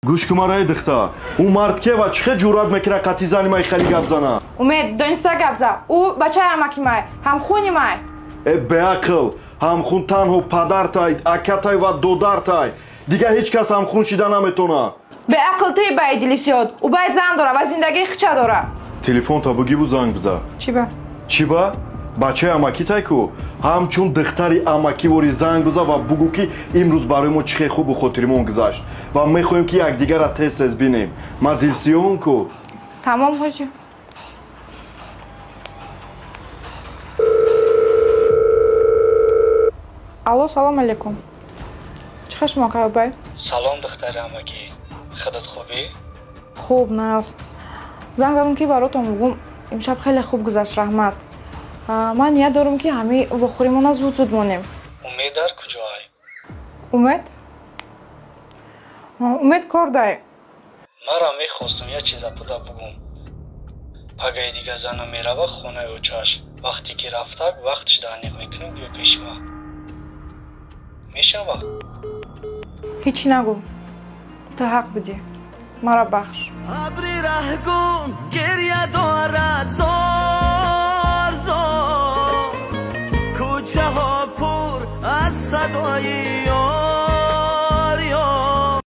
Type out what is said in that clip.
گوش کن مرا دختر او مرد که و چه جرأت میکنه قطی زنی مای خیلی گپ زنه امید دونستا گپ زن او بچه امکی مای هم خونی مای به عقل هم خون تنها پدر تای اکتای و دودر تای دیگه هیچ کس هم خون شیده نمیتونه به عقل تی باید لیسیاد او باید زن داره و زندگی خچه داره تلفن تا بگی بو زنگ بزن چی با؟ چی با؟ بچه امکی تای کو همچون دختری امکی وری زنگ بزن و بگو که امروز برای ما چه خوب و خاطرمون گذشت و میخوایم که یکدیگر را تست بینیم ما دلسیون کو تمام حاجی الو سلام علیکم چه شما که بای؟ سلام دختر امکی خودت خوبی؟ خوب نست زنگ زدم که براتون بگم امشب خیلی خوب گذشت رحمت من نیت دارم که همه بخوریمون زود زود مونیم امید در کجای؟ امید؟ امید کار دای مرا میخواستم یه چیز تو دا بگم پگای دیگه زنو میروه خونه اوچاش وقتی که رفتک وقتش دانیق میکنیم بیا پیش ما میشوه؟ هیچی نگو تو حق بدی مرا بخش ابری رهگون گریه دارد زار زار کوچه ها پر از صدای